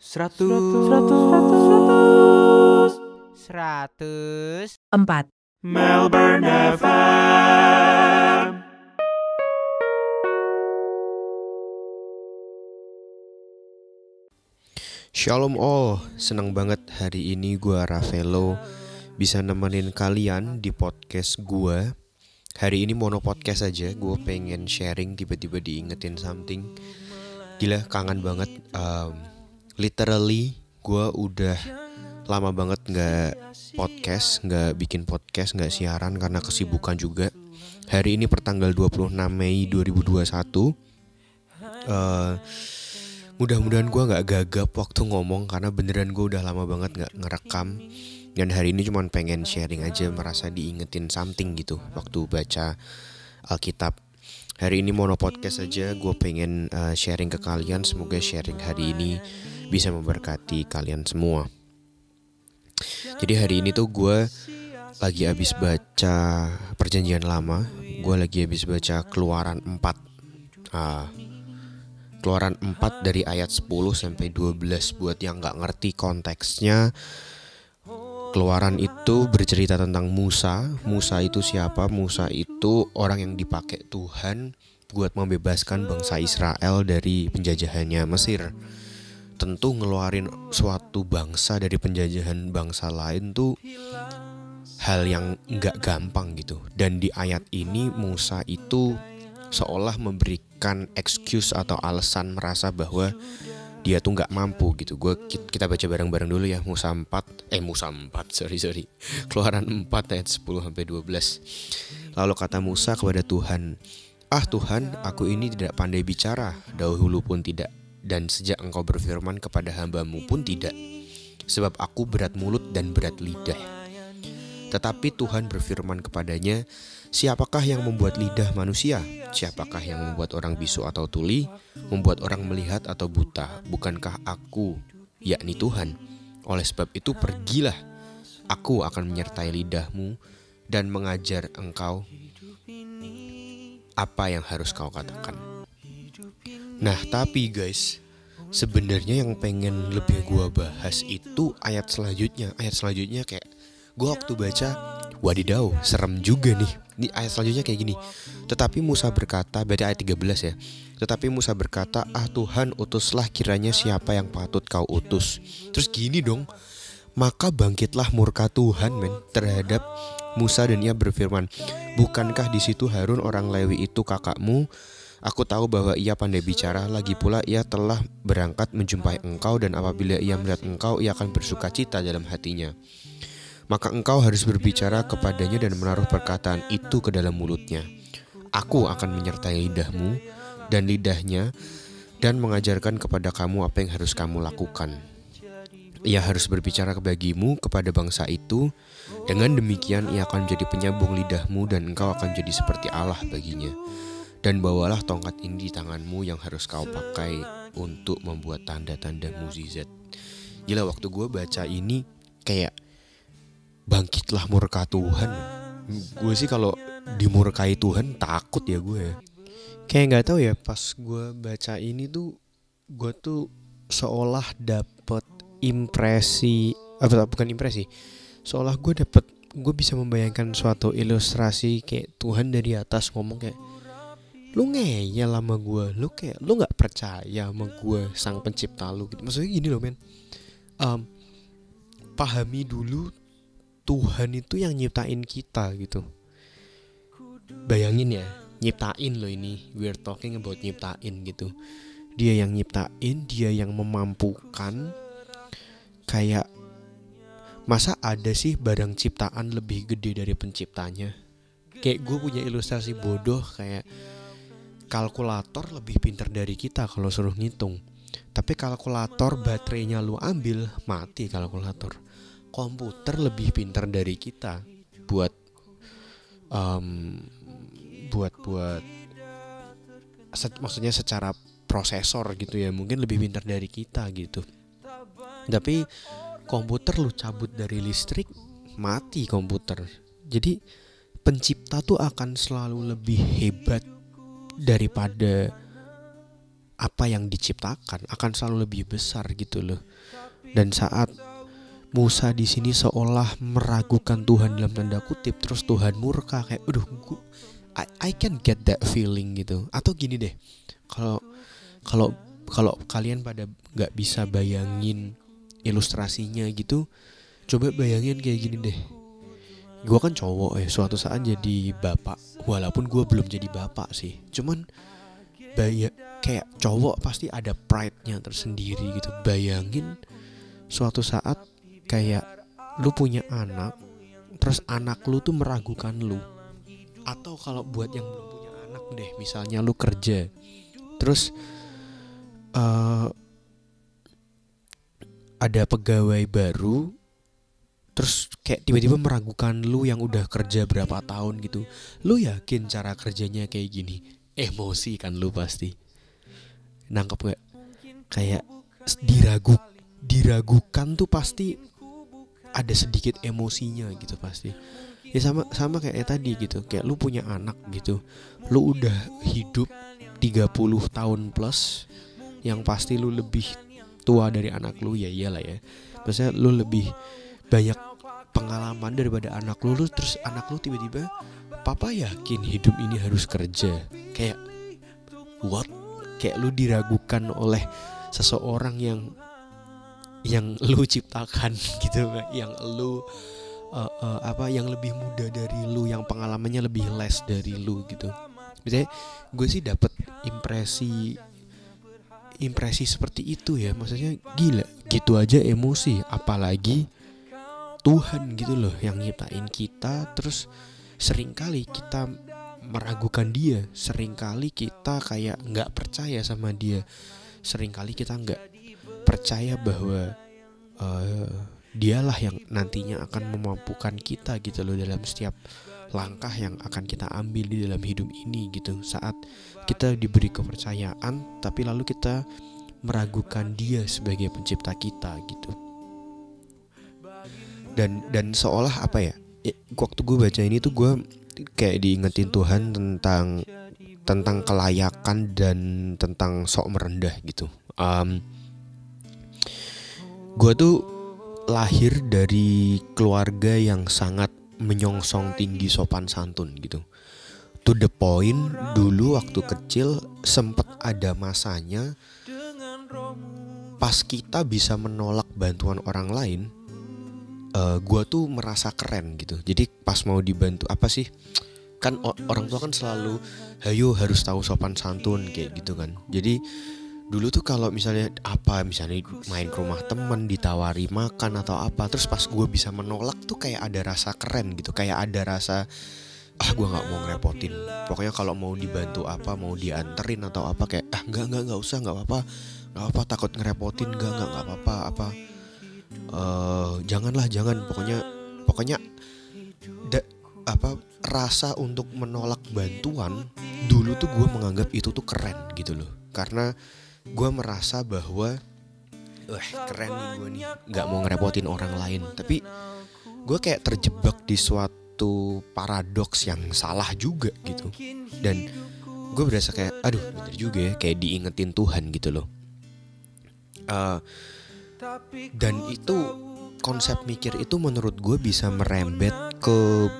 104 Melbourne FM. Shalom all, senang banget hari ini gue Ravelo bisa nemenin kalian di podcast gue. Hari ini mono podcast aja, gue pengen sharing, tiba-tiba diingetin something. Gila, kangen banget. Literally gue udah lama banget gak podcast, gak bikin podcast, gak siaran karena kesibukan juga. Hari ini pertanggal 26 Mei 2021. Mudah-mudahan gue gak gagap waktu ngomong karena beneran gue udah lama banget gak ngerekam. Dan hari ini cuma pengen sharing aja, merasa diingetin something gitu waktu baca Alkitab. Hari ini mono podcast aja, gue pengen sharing ke kalian. Semoga sharing hari ini bisa memberkati kalian semua. Jadi hari ini tuh gue lagi habis baca Perjanjian Lama. Gue lagi habis baca Keluaran 4. Keluaran 4 dari ayat 10 sampai 12. Buat yang gak ngerti konteksnya, Keluaran itu bercerita tentang Musa. Musa itu siapa? Musa itu orang yang dipakai Tuhan buat membebaskan bangsa Israel dari penjajahannya Mesir. Tentu ngeluarin suatu bangsa dari penjajahan bangsa lain tuh hal yang gak gampang gitu. Dan di ayat ini Musa itu seolah memberikan excuse atau alasan merasa bahwa dia tuh gak mampu gitu. Kita baca bareng-bareng dulu ya. Keluaran 4 ayat 10 sampai 12. Lalu kata Musa kepada Tuhan, Tuhan, aku ini tidak pandai bicara, dahulu pun tidak, dan sejak engkau berfirman kepada hamba-Mu pun tidak, sebab aku berat mulut dan berat lidah. Tetapi Tuhan berfirman kepadanya, siapakah yang membuat lidah manusia? Siapakah yang membuat orang bisu atau tuli? Membuat orang melihat atau buta? Bukankah aku, yakni Tuhan? Oleh sebab itu pergilah, aku akan menyertai lidahmu dan mengajar engkau apa yang harus kau katakan. Nah tapi guys, sebenarnya yang pengen lebih gue bahas itu ayat selanjutnya. Ayat selanjutnya kayak gue waktu baca, wadidaw, serem juga nih. Di ayat selanjutnya kayak gini. Tetapi Musa berkata, berarti ayat 13 ya. Tetapi Musa berkata, Tuhan, utuslah kiranya siapa yang patut kau utus. Terus gini dong, maka bangkitlah murka Tuhan terhadap Musa dan ia berfirman, bukankah di situ Harun orang Lewi itu kakakmu? Aku tahu bahwa ia pandai bicara, lagi pula ia telah berangkat menjumpai engkau, dan apabila ia melihat engkau, ia akan bersuka cita dalam hatinya. Maka engkau harus berbicara kepadanya dan menaruh perkataan itu ke dalam mulutnya. Aku akan menyertai lidahmu dan lidahnya dan mengajarkan kepada kamu apa yang harus kamu lakukan. Ia harus berbicara bagimu kepada bangsa itu. Dengan demikian ia akan menjadi penyambung lidahmu dan engkau akan jadi seperti Allah baginya. Dan bawalah tongkat ini di tanganmu yang harus kau pakai untuk membuat tanda-tanda mukjizat. Gila, waktu gue baca ini kayak bangkitlah murka Tuhan. Gue sih kalau dimurkai Tuhan takut ya gue ya. Kayak gak tahu ya, pas gue baca ini tuh gue tuh seolah dapet impresi, bukan impresi, seolah gue bisa membayangkan suatu ilustrasi kayak Tuhan dari atas ngomong kayak, lu ngeyel sama gue, lu gak percaya sama gue sang pencipta lu gitu. Maksudnya gini loh men, pahami dulu Tuhan itu yang nyiptain kita gitu. Bayangin ya, nyiptain loh ini, we're talking about nyiptain gitu. Dia yang nyiptain, dia yang memampukan. Kayak masa ada sih barang ciptaan lebih gede dari penciptanya? Kayak gue punya ilustrasi bodoh, kayak kalkulator lebih pintar dari kita kalau suruh ngitung. Tapi kalkulator baterainya lu ambil, mati kalkulator. Komputer lebih pintar dari kita buat maksudnya secara prosesor gitu ya, mungkin lebih pintar dari kita gitu. Tapi komputer lu cabut dari listrik, mati komputer. Jadi pencipta tuh akan selalu lebih hebat daripada apa yang diciptakan akan selalu lebih besar gitu loh. Dan saat Musa di sini seolah meragukan Tuhan dalam tanda kutip, terus Tuhan murka, kayak I can get that feeling gitu. Atau gini deh, kalau kalian pada nggak bisa bayangin ilustrasinya gitu, coba bayangin kayak gini deh. Gue kan cowok ya, suatu saat jadi bapak, walaupun gue belum jadi bapak sih. Cuman kayak cowok pasti ada pride-nya tersendiri gitu. Bayangin suatu saat kayak lu punya anak, terus anak lu tuh meragukan lu. Atau kalau buat yang belum punya anak deh, misalnya lu kerja, terus ada pegawai baru, terus kayak tiba-tiba meragukan lu yang udah kerja berapa tahun gitu. Lu yakin cara kerjanya kayak gini? Emosi kan lu pasti. Nangkep gak? Kayak diragukan tuh pasti ada sedikit emosinya gitu pasti. Ya sama kayak tadi gitu. Kayak lu punya anak gitu, lu udah hidup 30 tahun plus, yang pasti lu lebih tua dari anak lu, ya iyalah ya. Maksudnya lu lebih banyak pengalaman daripada anak lu, terus anak lu tiba-tiba, papa yakin hidup ini harus kerja. Kayak what? Kayak lu diragukan oleh seseorang yang lu ciptakan gitu, yang lu yang lebih muda dari lu, yang pengalamannya lebih less dari lu gitu. Misalnya gue sih dapet impresi seperti itu ya. Maksudnya gila, gitu aja emosi, apalagi Tuhan gitu loh yang nyiptain kita. Terus seringkali kita meragukan dia, seringkali kita kayak gak percaya sama dia, seringkali kita gak percaya bahwa dialah yang nantinya akan memampukan kita gitu loh dalam setiap langkah yang akan kita ambil di dalam hidup ini gitu. Saat kita diberi kepercayaan tapi lalu kita meragukan dia sebagai pencipta kita gitu. Dan seolah apa ya, waktu gue baca ini tuh gue kayak diingetin Tuhan tentang kelayakan dan tentang sok merendah gitu. Gue tuh lahir dari keluarga yang sangat menyongsong tinggi sopan santun gitu. To the point, dulu waktu kecil sempet ada masanya pas kita bisa menolak bantuan orang lain, gue tuh merasa keren gitu. Jadi pas mau dibantu apa sih, kan orang tua kan selalu hayo harus tahu sopan santun kayak gitu kan. Jadi dulu tuh kalau misalnya main ke rumah temen ditawari makan atau apa, terus pas gue bisa menolak tuh kayak ada rasa keren gitu. Kayak ada rasa gue gak mau ngerepotin. Pokoknya kalau mau dibantu apa, mau dianterin atau apa, kayak enggak usah, gak apa-apa, takut ngerepotin, enggak apa-apa, jangan, pokoknya rasa untuk menolak bantuan dulu tuh gue menganggap itu tuh keren gitu loh. Karena gue merasa bahwa keren nih gue nih, gak mau ngerepotin orang lain. Tapi gue kayak terjebak di suatu paradoks yang salah juga gitu. Dan gue berasa kayak bener juga ya, kayak diingetin Tuhan gitu loh. Dan itu konsep mikir itu menurut gue bisa merembet ke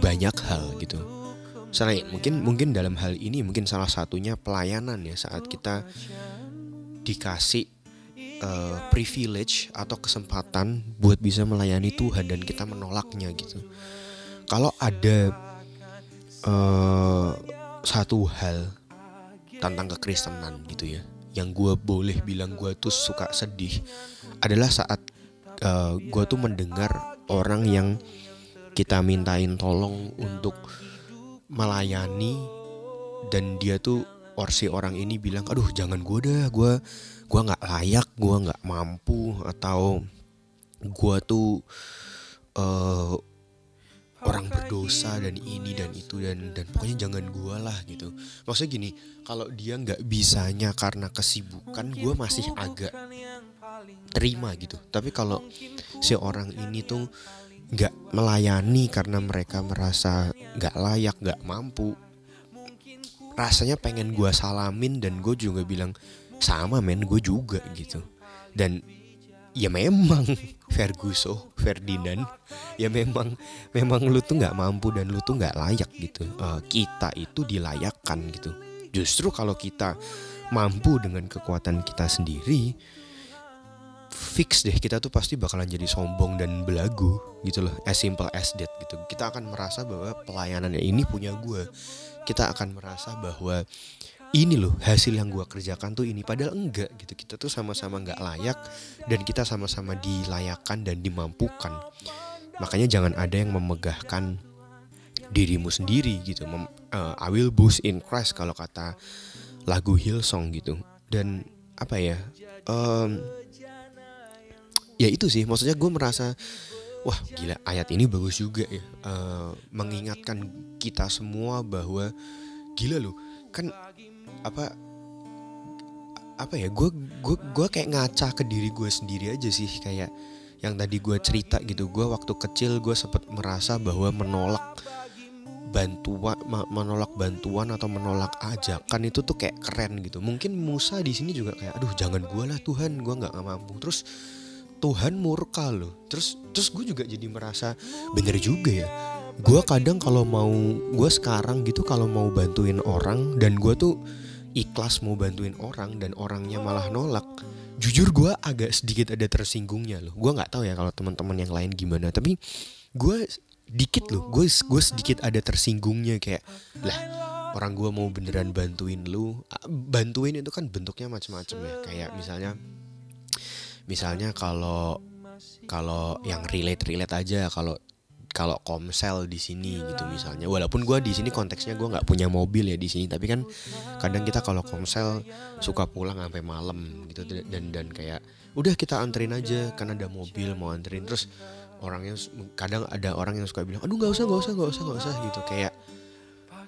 banyak hal gitu. Misalnya mungkin dalam hal ini mungkin salah satunya pelayanan ya. Saat kita dikasih privilege atau kesempatan buat bisa melayani Tuhan dan kita menolaknya gitu. Kalau ada satu hal tentang kekristenan gitu ya, yang gue boleh bilang gue tuh suka sedih, adalah saat gue tuh mendengar orang yang kita mintain tolong untuk melayani, dan dia tuh si orang ini bilang, jangan gue dah, gue nggak layak, gue nggak mampu, atau gue tuh orang berdosa dan ini dan itu dan pokoknya jangan gue lah gitu. Maksudnya gini, kalau dia nggak bisanya karena kesibukan, gue masih agak terima gitu. Tapi kalau si orang ini tuh nggak melayani karena mereka merasa nggak layak, nggak mampu, rasanya pengen gue salamin dan gue juga bilang sama men, gue juga gitu. Dan ya memang Ferdinand, ya memang lu tuh nggak mampu dan lu tuh nggak layak gitu. Kita itu dilayakkan gitu. Justru kalau kita mampu dengan kekuatan kita sendiri, fix deh kita tuh pasti bakalan jadi sombong dan belagu gitu loh. As simple as that gitu. Kita akan merasa bahwa pelayanannya ini punya gue. Kita akan merasa bahwa ini loh hasil yang gue kerjakan tuh ini, padahal enggak gitu. Kita tuh sama-sama gak layak dan kita sama-sama dilayakkan dan dimampukan. Makanya jangan ada yang memegahkan dirimu sendiri gitu. I will boast in Christ kalau kata lagu Hillsong gitu. Dan apa ya, ya itu sih, maksudnya gue merasa wah gila, ayat ini bagus juga ya, mengingatkan kita semua bahwa gila loh, kan apa ya, gue kayak ngaca ke diri gue sendiri aja sih. Kayak yang tadi gue cerita gitu, gue waktu kecil gue sempat merasa bahwa menolak bantuan atau menolak ajakan itu tuh kayak keren gitu. Mungkin Musa di sini juga kayak aduh jangan gue lah Tuhan, gue nggak mampu. Terus Tuhan murka loh. Terus gue juga jadi merasa bener juga ya. Gue kadang gue sekarang gitu kalau mau bantuin orang dan gue tuh ikhlas mau bantuin orang dan orangnya malah nolak, jujur gue agak sedikit ada tersinggungnya loh. Gue nggak tahu ya kalau teman-teman yang lain gimana, tapi gue dikit loh, gue sedikit ada tersinggungnya. Kayak lah, orang gue mau beneran bantuin lu. Bantuin itu kan bentuknya macam-macam ya. Kayak misalnya kalau yang relate aja, kalau Komsel di sini gitu misalnya, walaupun gue di sini konteksnya gue nggak punya mobil ya di sini, tapi kan kadang kita kalau Komsel suka pulang sampai malam gitu, dan kayak udah kita anterin aja kan ada mobil mau anterin. Terus orangnya kadang ada orang yang suka bilang aduh nggak usah gitu. Kayak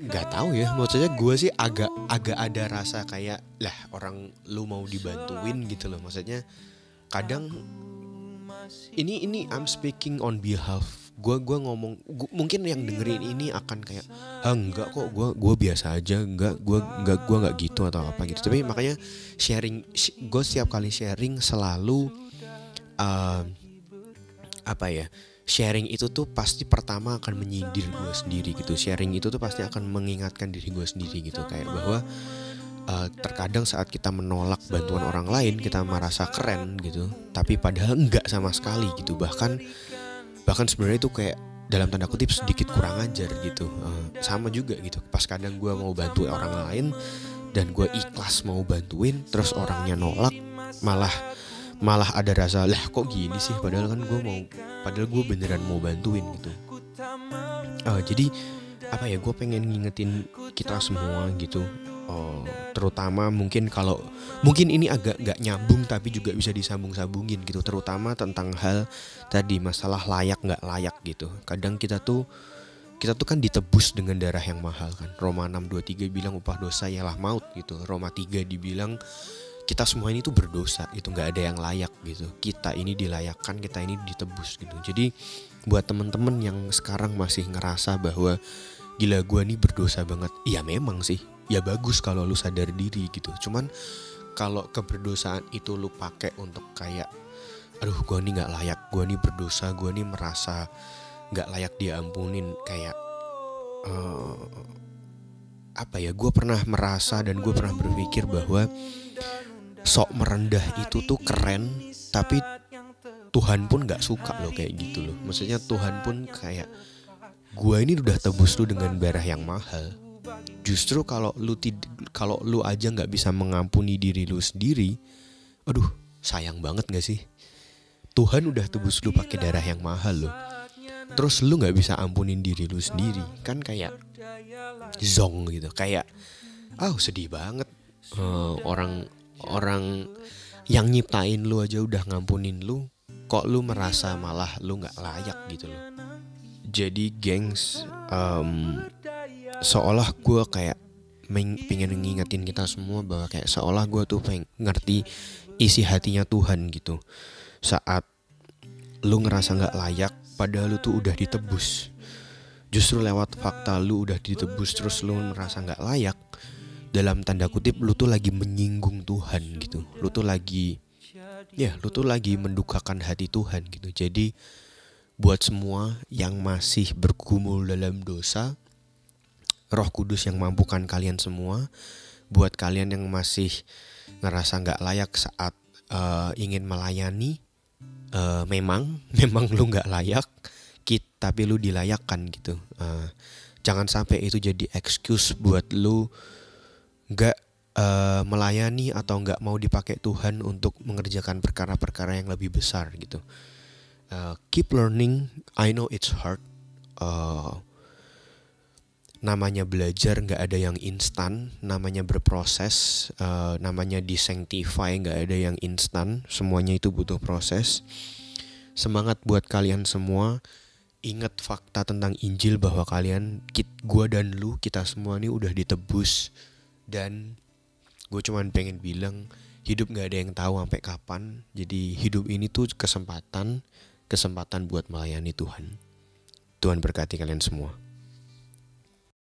nggak tahu ya, maksudnya gue sih agak ada rasa kayak lah orang lu mau dibantuin gitu loh. Maksudnya kadang ini I'm speaking on behalf gue ngomong, mungkin yang dengerin ini akan kayak enggak kok, gue biasa aja, enggak gue nggak gitu atau apa gitu. Tapi makanya gue setiap kali sharing selalu sharing itu tuh pasti pertama akan menyindir gue sendiri gitu. Sharing itu tuh pasti akan mengingatkan diri gue sendiri gitu, kayak bahwa terkadang saat kita menolak bantuan orang lain kita merasa keren gitu, tapi padahal enggak sama sekali gitu. Bahkan sebenarnya itu kayak dalam tanda kutip sedikit kurang ajar gitu. Sama juga gitu, pas kadang gue mau bantu orang lain dan gue ikhlas mau bantuin, terus orangnya nolak, malah ada rasa lah kok gini sih, padahal gue beneran mau bantuin gitu. Jadi apa ya, gue pengen ngingetin kita semua gitu. Terutama mungkin ini agak gak nyambung tapi juga bisa disambung-sambungin gitu, terutama tentang hal tadi masalah layak gak layak gitu. Kadang kita tuh kan ditebus dengan darah yang mahal kan. Roma 6:23 bilang upah dosa ialah maut gitu. Roma 3 dibilang kita semua ini tuh berdosa gitu, gak ada yang layak gitu. Kita ini dilayakkan, kita ini ditebus gitu. Jadi buat temen-temen yang sekarang masih ngerasa bahwa gila gue nih berdosa banget, ya memang sih, ya bagus kalau lu sadar diri gitu. Cuman kalau keberdosaan itu lu pakai untuk kayak aduh gue nih gak layak, gue nih berdosa, gue nih merasa gak layak diampunin. Kayak gue pernah merasa dan gue pernah berpikir bahwa sok merendah itu tuh keren, tapi Tuhan pun gak suka loh kayak gitu loh. Maksudnya Tuhan pun kayak gue ini udah tebus lu dengan darah yang mahal. Justru kalau lu aja nggak bisa mengampuni diri lu sendiri, aduh sayang banget nggak sih? Tuhan udah tebus lu pakai darah yang mahal loh, terus lu nggak bisa ampunin diri lu sendiri, kan kayak zong gitu. Kayak sedih banget. Orang yang nyiptain lu aja udah ngampunin lu, kok lu merasa malah lu nggak layak gitu loh. Jadi gengs, seolah gue kayak pengen ngingetin kita semua bahwa kayak seolah gue tuh pengen ngerti isi hatinya Tuhan gitu. Saat lu ngerasa gak layak padahal lu tuh udah ditebus, justru lewat fakta lu udah ditebus terus lu ngerasa gak layak, dalam tanda kutip lu tuh lagi menyinggung Tuhan gitu. Lu tuh lagi mendukakan hati Tuhan gitu. Jadi buat semua yang masih bergumul dalam dosa, Roh Kudus yang mampukan kalian semua. Buat kalian yang masih ngerasa gak layak saat ingin melayani, memang lu gak layak, tapi lu dilayakkan gitu. Jangan sampai itu jadi excuse buat lu gak melayani atau gak mau dipakai Tuhan untuk mengerjakan perkara-perkara yang lebih besar gitu. Keep learning. I know it's hard. Namanya belajar gak ada yang instan. Namanya berproses, namanya disanctify, gak ada yang instan. Semuanya itu butuh proses. Semangat buat kalian semua. Ingat fakta tentang Injil bahwa gua dan lu, kita semua ini udah ditebus. Dan gue cuman pengen bilang, hidup gak ada yang tahu sampai kapan. Jadi hidup ini tuh kesempatan buat melayani Tuhan. Tuhan berkati kalian semua.